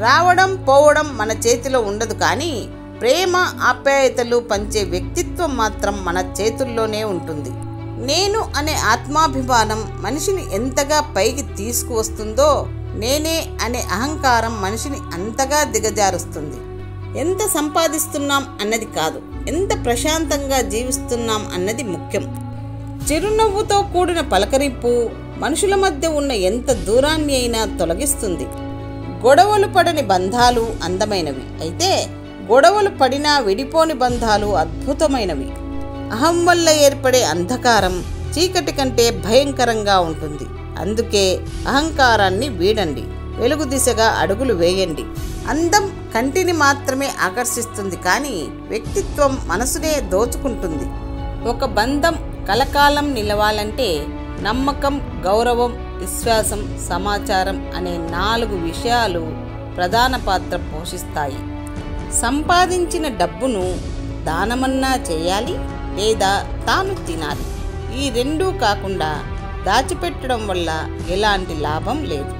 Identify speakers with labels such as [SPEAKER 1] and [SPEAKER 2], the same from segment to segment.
[SPEAKER 1] రావడం పోవడం మన చేతిలో ఉండదు, కానీ ప్రేమ ఆప్యాయతలు పంచే వ్యక్తిత్వం మాత్రం మన చేతుల్లోనే ఉంటుంది. నేను అనే ఆత్మాభిమానం మనిషిని ఎంతగా పైకి తీసుకువస్తుందో, నేనే అనే అహంకారం మనిషిని అంతగా దిగజారుస్తుంది. ఎంత సంపాదిస్తున్నాం అన్నది కాదు, ఎంత ప్రశాంతంగా జీవిస్తున్నాం అన్నది ముఖ్యం. చిరునవ్వుతో కూడిన పలకరింపు మనుషుల మధ్య ఉన్న ఎంత దూరాన్ని అయినా తొలగిస్తుంది. గొడవలు పడని బంధాలు అందమైనవి, అయితే గొడవలు పడినా విడిపోని బంధాలు అద్భుతమైనవి. అహం వల్ల ఏర్పడే అంధకారం చీకటి కంటే భయంకరంగా ఉంటుంది. అందుకే అహంకారాన్ని వీడండి, వెలుగు దిశగా అడుగులు వేయండి. అందం కంటిని మాత్రమే ఆకర్షిస్తుంది, కానీ వ్యక్తిత్వం మనసునే దోచుకుంటుంది. ఒక బంధం కలకాలం నిలవాలంటే నమ్మకం, గౌరవం, విశ్వాసం, సమాచారం అనే 4 విషయాలు ప్రధాన పాత్ర పోషిస్తాయి. సంపాదించిన డబ్బును దానమన్నా చేయాలి, లేదా తాను తినాలి. ఈ 2 కాకుండా దాచిపెట్టడం వల్ల ఎలాంటి లాభం లేదు.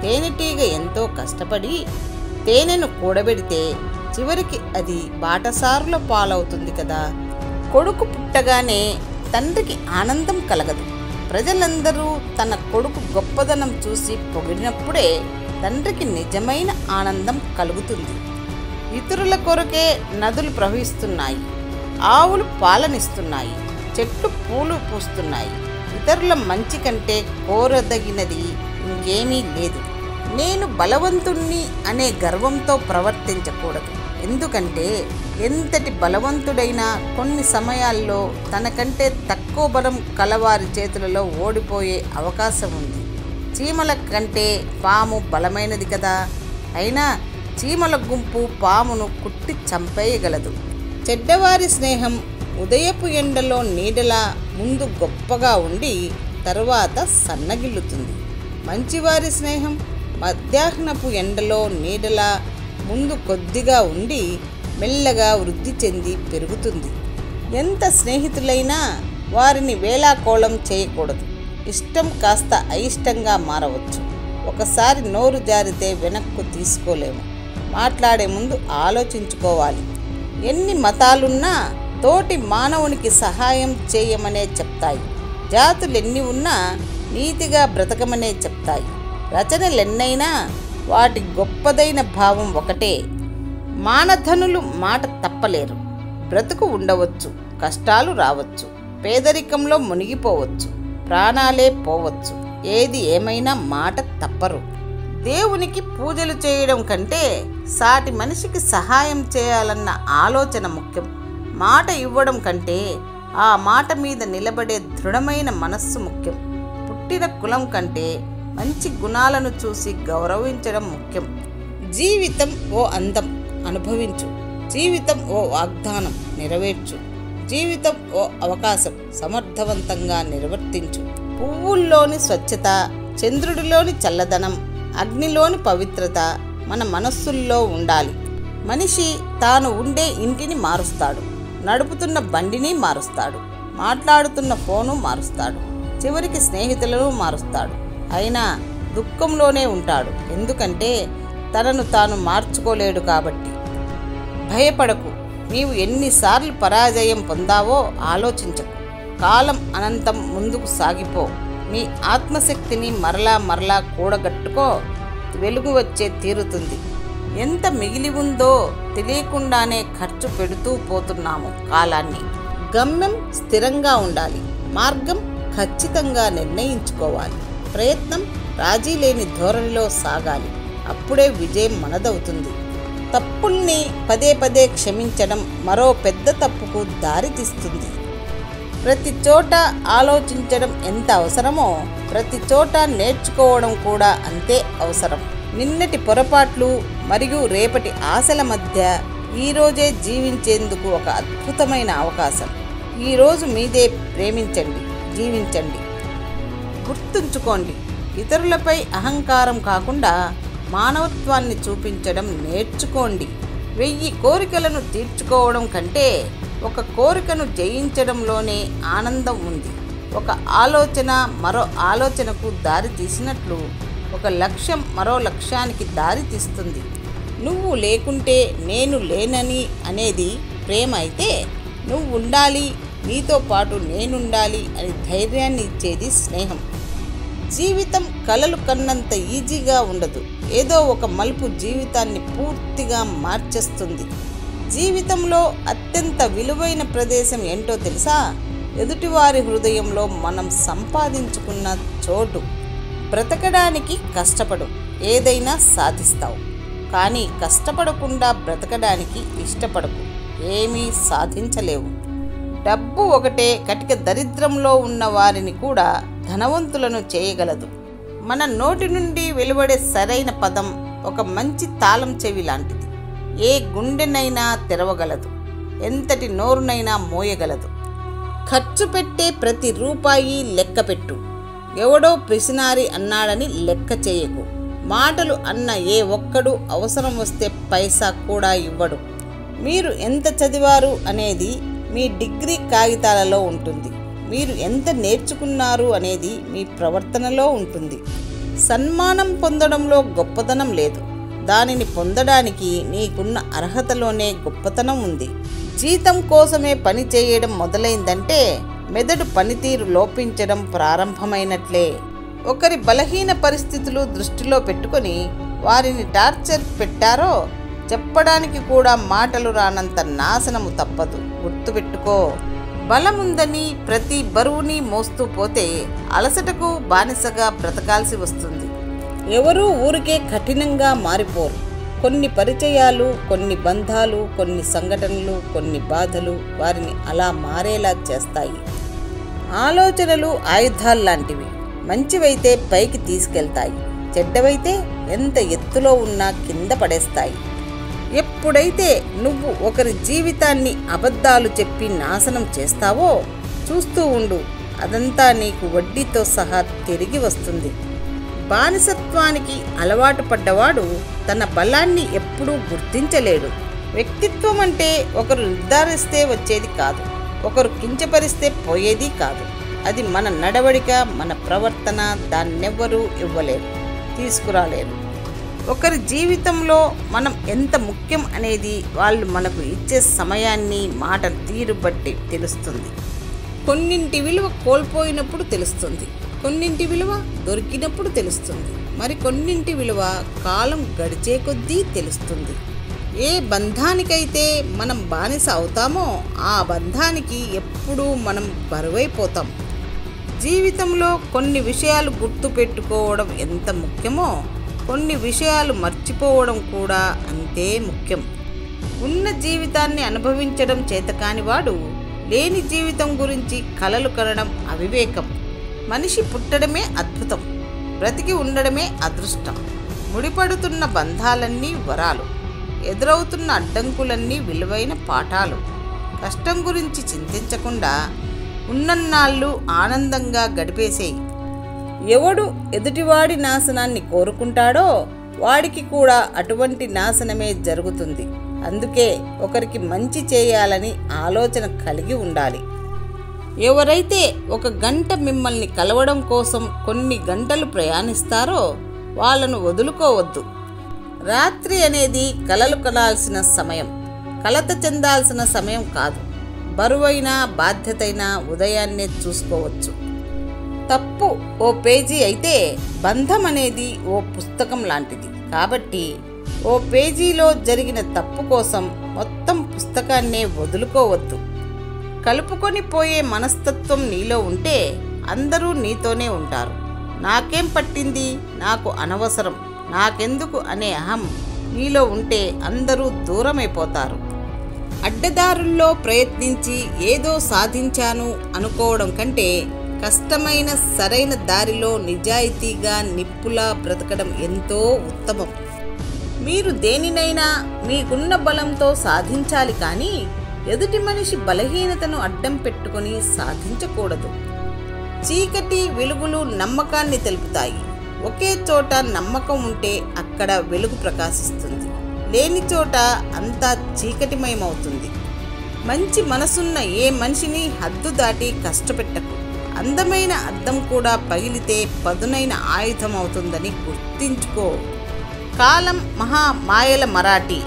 [SPEAKER 1] తేనెటీగ ఎంతో కష్టపడి తేనెను కూడబెడితే చివరికి అది బాటసారుల పాలవుతుంది కదా. కొడుకు పుట్టగానే తండ్రికి ఆనందం కలగదు. ప్రజలందరూ తన కొడుకు గొప్పదనం చూసి పొగిడినప్పుడే తండ్రికి నిజమైన ఆనందం కలుగుతుంది. ఇతరుల కొరకే నదులు ప్రవహిస్తున్నాయి, ఆవులు పాలనిస్తున్నాయి, చెట్లు పూలు పూస్తున్నాయి. ఇతరుల మంచి కంటే కోరదగినది ఇంకేమీ లేదు. నేను బలవంతుణ్ణి అనే గర్వంతో ప్రవర్తించకూడదు. ఎందుకంటే ఎంతటి బలవంతుడైనా కొన్ని సమయాల్లో తనకంటే తక్కువ బలం కలవారి చేతులలో ఓడిపోయే అవకాశం ఉంది. చీమల కంటే పాము బలమైనది కదా, అయినా చీమల గుంపు పామును కుట్టి చంపేయగలదు. చెడ్డవారి స్నేహం ఉదయపు ఎండలో నీడలా ముందు గొప్పగా ఉండి తరువాత సన్నగిల్లుతుంది. మంచివారి స్నేహం మధ్యాహ్నపు ఎండలో నీడలా ముందు కొద్దిగా ఉండి మెల్లగా వృద్ధి చెంది పెరుగుతుంది. ఎంత స్నేహితులైనా వారిని వేళాకోళం చేయకూడదు. ఇష్టం కాస్త అయిష్టంగా మారవచ్చు. ఒకసారి నోరు జారితే వెనక్కు తీసుకోలేము. మాట్లాడే ముందు ఆలోచించుకోవాలి. ఎన్ని మతాలున్నా తోటి మానవునికి సహాయం చేయమనే చెప్తాయి. జాతులెన్ని ఉన్నా నీతిగా బ్రతకమనే చెప్తాయి. రచనలెన్నైనా వాటి గొప్పదైన భావం ఒకటే. మానధనులు మాట తప్పలేరు. బ్రతుకు ఉండవచ్చు, కష్టాలు రావచ్చు, పేదరికంలో మునిగిపోవచ్చు, ప్రాణాలే పోవచ్చు. ఏది ఏమైనా మాట తప్పరు. దేవునికి పూజలు చేయడం కంటే సాటి మనిషికి సహాయం చేయాలన్న ఆలోచన ముఖ్యం. మాట ఇవ్వడం కంటే ఆ మాట మీద నిలబడే దృఢమైన మనస్సు ముఖ్యం. పుట్టిన కులం కంటే మంచి గుణాలను చూసి గౌరవించడం ముఖ్యం. జీవితం ఓ అందం, అనుభవించు. జీవితం ఓ వాగ్దానం, నెరవేర్చు. జీవితం ఓ అవకాశం, సమర్థవంతంగా నిర్వర్తించు. పువ్వుల్లోని స్వచ్ఛత, చంద్రుడిలోని చల్లదనం, అగ్నిలోని పవిత్రత మన మనస్సుల్లో ఉండాలి. మనిషి తాను ఉండే ఇంటిని మారుస్తాడు, నడుపుతున్న బండిని మారుస్తాడు, మాట్లాడుతున్న ఫోను మారుస్తాడు, చివరికి స్నేహితులను మారుస్తాడు. అయినా దుఃఖంలోనే ఉంటాడు, ఎందుకంటే తనను తాను మార్చుకోలేడు కాబట్టి. భయపడకు. నీవు ఎన్నిసార్లు పరాజయం పొందావో ఆలోచించకు. కాలం అనంతం, ముందుకు సాగిపో. నీ ఆత్మశక్తిని మరలా మరలా కూడగట్టుకో. వెలుగు వచ్చే తీరుతుంది. ఎంత మిగిలి ఉందో తెలియకుండానే ఖర్చు పెడుతూ పోతున్నాము కాలాన్ని. గమ్యం స్థిరంగా ఉండాలి. మార్గం ఖచ్చితంగా నిర్ణయించుకోవాలి. ప్రయత్నం రాజీ లేని ధోరణిలో సాగాలి. అప్పుడే విజయం మనదవుతుంది. తప్పుల్ని పదే పదే క్షమించడం మరో పెద్ద తప్పుకు దారితీస్తుంది. ప్రతి చోట ఆలోచించడం ఎంత అవసరమో ప్రతి చోట నేర్చుకోవడం కూడా అంతే అవసరం. నిన్నటి పొరపాట్లు మరియు రేపటి ఆశల మధ్య ఈరోజే జీవించేందుకు ఒక అద్భుతమైన అవకాశం. ఈరోజు మీదే. ప్రేమించండి, జీవించండి. గుర్తుంచుకోండి, ఇతరులపై అహంకారం కాకుండా మానవత్వాన్ని చూపించడం నేర్చుకోండి. 1000 కోరికలను తీర్చుకోవడం కంటే ఒక కోరికను జయించడంలోనే ఆనందం ఉంది. ఒక ఆలోచన మరో ఆలోచనకు దారి తీసినట్లు ఒక లక్ష్యం మరో లక్ష్యానికి దారి తీస్తుంది. నువ్వు లేకుంటే నేను లేనని అనేది ప్రేమ అయితే, నువ్వు ఉండాలి, నీతో పాటు నేనుండాలి అని ధైర్యాన్ని ఇచ్చేది స్నేహం. జీవితం కలలు కన్నంత ఈజీగా ఉండదు. ఏదో ఒక మలుపు జీవితాన్ని పూర్తిగా మార్చేస్తుంది. జీవితంలో అత్యంత విలువైన ప్రదేశం ఏంటో తెలుసా? ఎదుటివారి హృదయంలో మనం సంపాదించుకున్న చోటు. బ్రతకడానికి కష్టపడు, ఏదైనా సాధిస్తావు. కానీ కష్టపడకుండా బ్రతకడానికి ఇష్టపడకు, ఏమీ సాధించలేవు. డబ్బు ఒకటే కటిక దరిద్రంలో ఉన్న వారిని కూడా ధనవంతులను చేయగలదు. మన నోటి నుండి వెలువడే సరైన పదం ఒక మంచి తాళం చెవి లాంటిది. ఏ గుండెనైనా తెరవగలదు, ఎంతటి నోరునైనా మోయగలదు. ఖర్చు పెట్టే ప్రతి రూపాయి లెక్క పెట్టు. ఎవడో పిసినారి అన్నాడని లెక్క చేయకు. మాటలు అన్న ఏ ఒక్కడు అవసరం వస్తే పైసా కూడా ఇవ్వడు. మీరు ఎంత చదివారు అనేది మీ డిగ్రీ కాగితాలలో ఉంటుంది. మీరు ఎంత నేర్చుకున్నారు అనేది మీ ప్రవర్తనలో ఉంటుంది. సన్మానం పొందడంలో గొప్పతనం లేదు, దానిని పొందడానికి నీకున్న అర్హతలోనే గొప్పతనం ఉంది. జీతం కోసమే పని చేయడం మొదలైందంటే మెదడు పనితీరు లోపించడం ప్రారంభమైనట్లే. ఒకరి బలహీన పరిస్థితులు దృష్టిలో పెట్టుకొని వారిని టార్చర్ పెట్టారో చెప్పడానికి కూడా మాటలు రానంత నాశనము తప్పదు. గుర్తుపెట్టుకో. బలముందని ప్రతి బరువుని మోస్తూ పోతే అలసటకు బానిసగా బ్రతకాల్సి వస్తుంది. ఎవరూ ఊరికే కఠినంగా మారిపోరు. కొన్ని పరిచయాలు, కొన్ని బంధాలు, కొన్ని సంఘటనలు, కొన్ని బాధలు వారిని అలా మారేలా చేస్తాయి. ఆలోచనలు ఆయుధాల్లాంటివి. మంచివైతే పైకి తీసుకెళ్తాయి, చెడ్డవైతే ఎంత ఎత్తులో ఉన్నా కింద పడేస్తాయి. ఎప్పుడైతే నువ్వు ఒకరి జీవితాన్ని అబద్ధాలు చెప్పి నాశనం చేస్తావో చూస్తూ ఉండు, అదంతా నీకు వడ్డీతో సహా తిరిగి వస్తుంది. బానిసత్వానికి అలవాటు పడ్డవాడు తన బలాన్ని ఎప్పుడూ గుర్తించలేడు. వ్యక్తిత్వం అంటే ఒకరు నిర్ధారిస్తే వచ్చేది కాదు, ఒకరు కించపరిస్తే పోయేది కాదు. అది మన నడవడిక, మన ప్రవర్తన. దాన్నెవ్వరూ ఇవ్వలేరు, తీసుకురాలేరు. ఒకరి జీవితంలో మనం ఎంత ముఖ్యం అనేది వాళ్ళు మనకు ఇచ్చే సమయాన్ని, మాటల తీరు బట్టి తెలుస్తుంది. కొన్నింటి విలువ కోల్పోయినప్పుడు తెలుస్తుంది, కొన్నింటి విలువ దొరికినప్పుడు తెలుస్తుంది, మరి కొన్నింటి విలువ కాలం గడిచే కొద్దీ తెలుస్తుంది. ఏ బంధానికైతే మనం బానిస అవుతామో ఆ బంధానికి ఎప్పుడూ మనం బరువైపోతాం. జీవితంలో కొన్ని విషయాలు గుర్తుపెట్టుకోవడం ఎంత ముఖ్యమో కొన్ని విషయాలు మర్చిపోవడం కూడా అంతే ముఖ్యం. ఉన్న జీవితాన్ని అనుభవించడం చేతకానివాడు లేని జీవితం గురించి కలలు కనడం అవివేకం. మనిషి పుట్టడమే అద్భుతం, బ్రతికి ఉండడమే అదృష్టం. ముడిపడుతున్న బంధాలన్నీ వరాలు, ఎదురవుతున్న అడ్డంకులన్నీ విలువైన పాఠాలు. కష్టం గురించి చింతించకుండా ఉన్నన్నాళ్ళు ఆనందంగా గడిపేసేయి. ఎవడు ఎదుటివాడి నాశనాన్ని కోరుకుంటాడో వాడికి కూడా అటువంటి నాశనమే జరుగుతుంది. అందుకే ఒకరికి మంచి చేయాలని ఆలోచన కలిగి ఉండాలి. ఎవరైతే 1 గంట మిమ్మల్ని కలవడం కోసం కొన్ని గంటలు ప్రయాణిస్తారో వాళ్ళను వదులుకోవద్దు. రాత్రి అనేది కలలు కనాల్సిన సమయం, కలత చెందాల్సిన సమయం కాదు. బరువైన బాధ్యతైన ఉదయాన్నే చూసుకోవచ్చు. తప్పు ఓ పేజీ అయితే బంధం అనేది ఓ పుస్తకం లాంటిది. కాబట్టి ఓ పేజీలో జరిగిన తప్పు కోసం మొత్తం పుస్తకాన్నే వదులుకోవద్దు. కలుపుకొని పోయే మనస్తత్వం నీలో ఉంటే అందరూ నీతోనే ఉంటారు. నాకేం పట్టింది, నాకు అనవసరం, నాకెందుకు అనే అహం నీలో ఉంటే అందరూ దూరమైపోతారు. అడ్డదారుల్లో ప్రయత్నించి ఏదో సాధించాను అనుకోవడం కంటే కష్టమైన సరైన దారిలో నిజాయితీగా నిప్పులా బ్రతకడం ఎంతో ఉత్తమం. మీరు దేనినైనా మీకున్న బలంతో సాధించాలి, కానీ ఎదుటి మనిషి బలహీనతను అడ్డం పెట్టుకొని సాధించకూడదు. చీకటి వెలుగులు నమ్మకాన్ని తెలుపుతాయి. ఒకే చోట నమ్మకం ఉంటే అక్కడ వెలుగు ప్రకాశిస్తుంది, లేని చోట అంతా చీకటిమయమవుతుంది. మంచి మనసున్న ఏ మనిషిని హద్దు దాటి కష్టపెట్టకు. అందమైన అద్దం కూడా పగిలితే పదునైన ఆయుధం అవుతుందని గుర్తించుకో. కాలం మహా మాయల మరాఠీ.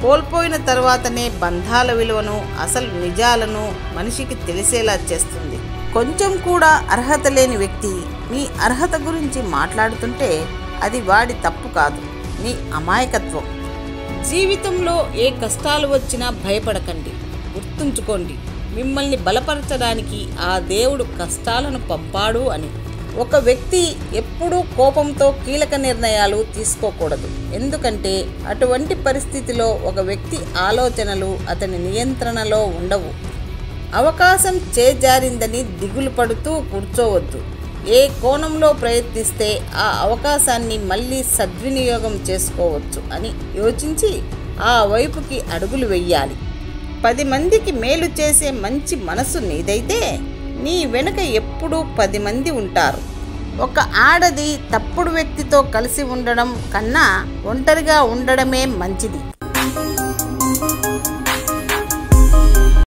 [SPEAKER 1] కోల్పోయిన తర్వాతనే బంధాల విలువను, అసలు నిజాలను మనిషికి తెలిసేలా చేస్తుంది. కొంచెం కూడా అర్హత లేని వ్యక్తి మీ అర్హత గురించి మాట్లాడుతుంటే అది వాడి తప్పు కాదు, మీ అమాయకత్వం. జీవితంలో ఏ కష్టాలు వచ్చినా భయపడకండి. గుర్తుంచుకోండి, మిమ్మల్ని బలపరచడానికి ఆ దేవుడు కష్టాలను పంపాడు అని. ఒక వ్యక్తి ఎప్పుడూ కోపంతో కీలక నిర్ణయాలు తీసుకోకూడదు. ఎందుకంటే అటువంటి పరిస్థితిలో ఒక వ్యక్తి ఆలోచనలు అతని నియంత్రణలో ఉండవు. అవకాశం చేజారిందని దిగులు పడుతూ కూర్చోవద్దు. ఏ కోణంలో ప్రయత్నిస్తే ఆ అవకాశాన్ని మళ్ళీ సద్వినియోగం చేసుకోవచ్చు అని యోచించి ఆ వైపుకి అడుగులు వెయ్యాలి. 10 మందికి మేలు చేసే మంచి మనసు నీదైతే నీ వెనుక ఎప్పుడూ 10 మంది ఉంటారు. ఒక ఆడది తప్పుడు వ్యక్తితో కలిసి ఉండడం కన్నా ఒంటరిగా ఉండడమే మంచిది.